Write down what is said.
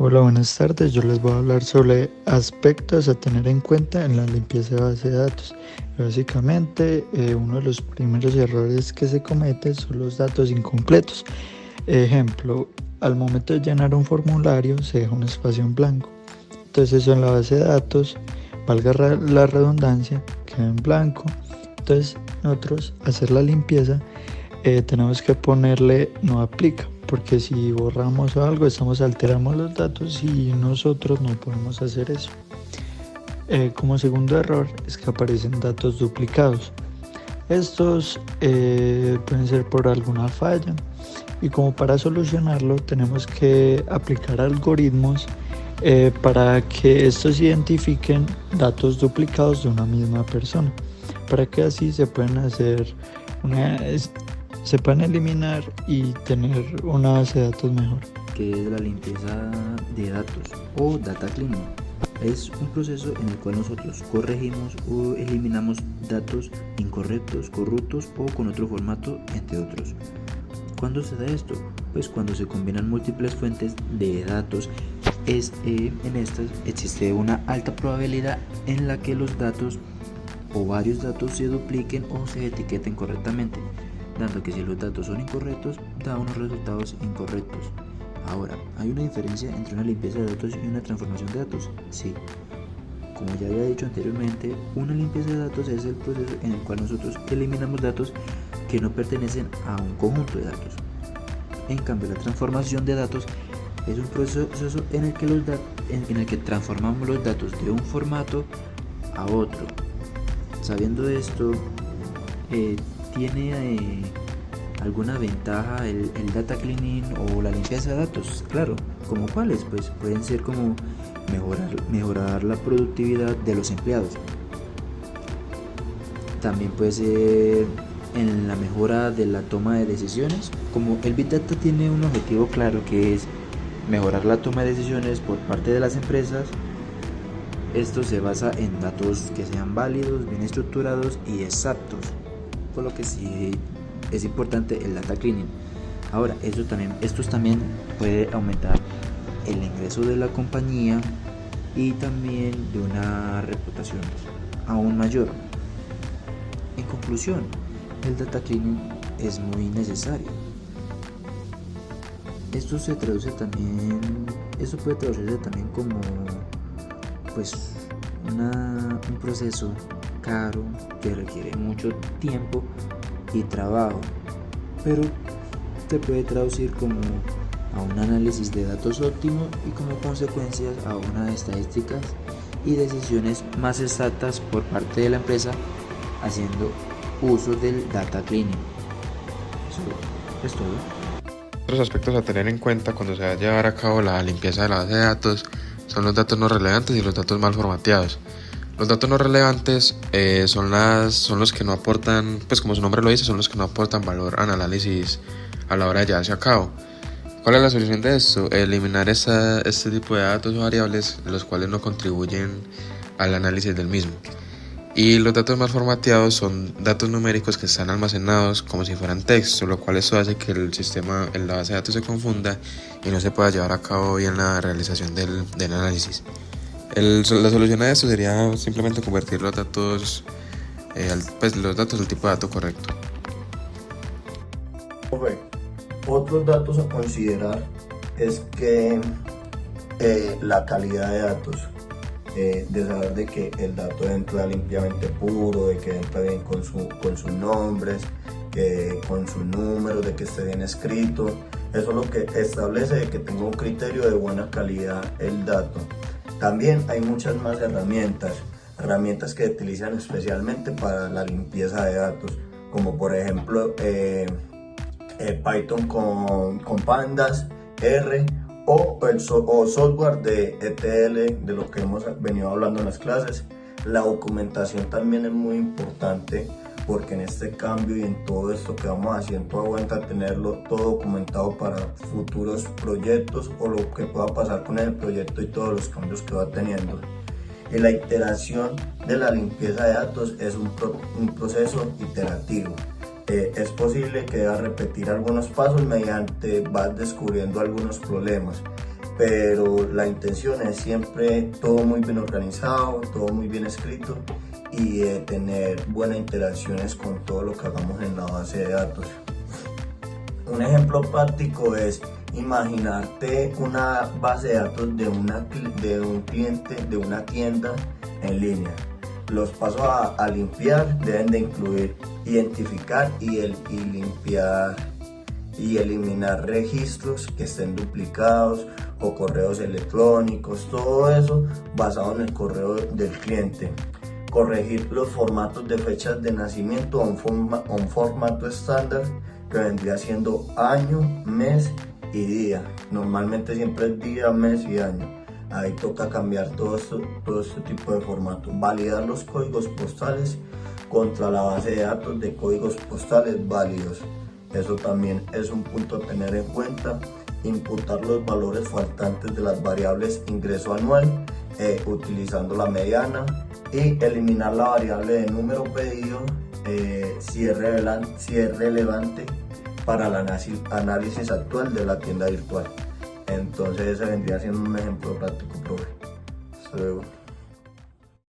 Hola, buenas tardes. Yo les voy a hablar sobre aspectos a tener en cuenta en la limpieza de base de datos. Básicamente, uno de los primeros errores que se comete son los datos incompletos. Ejemplo, al momento de llenar un formulario se deja un espacio en blanco. Entonces eso en la base de datos, valga la redundancia, queda en blanco. Entonces nosotros hacer la limpieza tenemos que ponerle no aplica, porque si borramos algo estamos alterando los datos y nosotros no podemos hacer eso. Como segundo error es que aparecen datos duplicados. Estos pueden ser por alguna falla y como para solucionarlo tenemos que aplicar algoritmos para que estos identifiquen datos duplicados de una misma persona, para que así se puedan hacer se pueden eliminar y tener una base de datos mejor. Que es la limpieza de datos o data cleaning. Es un proceso en el cual nosotros corregimos o eliminamos datos incorrectos, corruptos o con otro formato, entre otros. ¿Cuándo se da esto? Pues cuando se combinan múltiples fuentes de datos. En estas existe una alta probabilidad en la que los datos o varios datos se dupliquen o se etiqueten correctamente, dando que si los datos son incorrectos, da unos resultados incorrectos. Ahora, ¿hay una diferencia entre una limpieza de datos y una transformación de datos? Sí. Como ya había dicho anteriormente, una limpieza de datos es el proceso en el cual nosotros eliminamos datos que no pertenecen a un conjunto de datos. En cambio, la transformación de datos es un proceso en el que transformamos los datos de un formato a otro. Sabiendo esto, ¿tiene alguna ventaja el data cleaning o la limpieza de datos? Claro, ¿como cuáles? Pues pueden ser como mejorar la productividad de los empleados. También puede ser en la mejora de la toma de decisiones. Como el Big Data tiene un objetivo claro, que es mejorar la toma de decisiones por parte de las empresas, esto se basa en datos que sean válidos, bien estructurados y exactos, por lo que sí es importante el data cleaning. Ahora, esto también puede aumentar el ingreso de la compañía y también de una reputación aún mayor. En conclusión, el data cleaning es muy necesario. Esto puede traducirse también como pues un proceso caro que requiere mucho tiempo y trabajo, pero te puede traducir como a un análisis de datos óptimo y como consecuencias a unas estadísticas y decisiones más exactas por parte de la empresa haciendo uso del data cleaning. Eso es todo. Otros aspectos a tener en cuenta cuando se va a llevar a cabo la limpieza de la base de datos son los datos no relevantes y los datos mal formateados. Los datos no relevantes son los que no aportan, pues como su nombre lo dice, son los que no aportan valor al análisis a la hora de llevarse a cabo. ¿Cuál es la solución de esto? Eliminar este tipo de datos o variables los cuales no contribuyen al análisis del mismo. Y los datos mal formateados son datos numéricos que están almacenados como si fueran texto, lo cual eso hace que el sistema en la base de datos se confunda y no se pueda llevar a cabo bien la realización del análisis. La solución a esto sería simplemente convertir los datos, al tipo de dato correcto. Otros datos a considerar es que la calidad de datos, de saber de que el dato entra limpiamente puro, de que entra bien con sus nombres, con sus números, de que esté bien escrito. Eso es lo que establece de que tenga un criterio de buena calidad el dato. También hay muchas más herramientas que se utilizan especialmente para la limpieza de datos, como por ejemplo Python con pandas, R o software de ETL, de lo que hemos venido hablando en las clases. La documentación también es muy importante, porque en este cambio y en todo esto que vamos haciendo aguanta tenerlo todo documentado para futuros proyectos o lo que pueda pasar con el proyecto y todos los cambios que va teniendo. Y la iteración de la limpieza de datos es un proceso iterativo. Es posible que debas repetir algunos pasos mediante vas descubriendo algunos problemas. pero la intención es siempre todo muy bien organizado, todo muy bien escrito y tener buenas interacciones con todo lo que hagamos en la base de datos. Un ejemplo práctico es imaginarte una base de datos de un cliente de una tienda en línea. Los pasos a limpiar deben de incluir identificar y limpiar y eliminar registros que estén duplicados o correos electrónicos, todo eso basado en el correo del cliente. Corregir los formatos de fechas de nacimiento a un formato estándar que vendría siendo año, mes y día. Normalmente siempre es día, mes y año. Ahí toca cambiar todo este tipo de formato. Validar los códigos postales contra la base de datos de códigos postales válidos. Eso también es un punto a tener en cuenta. Imputar los valores faltantes de las variables ingreso anual utilizando la mediana y eliminar la variable de número pedido si es relevante para el análisis actual de la tienda virtual. Entonces ese vendría siendo un ejemplo práctico, profe. Hasta luego.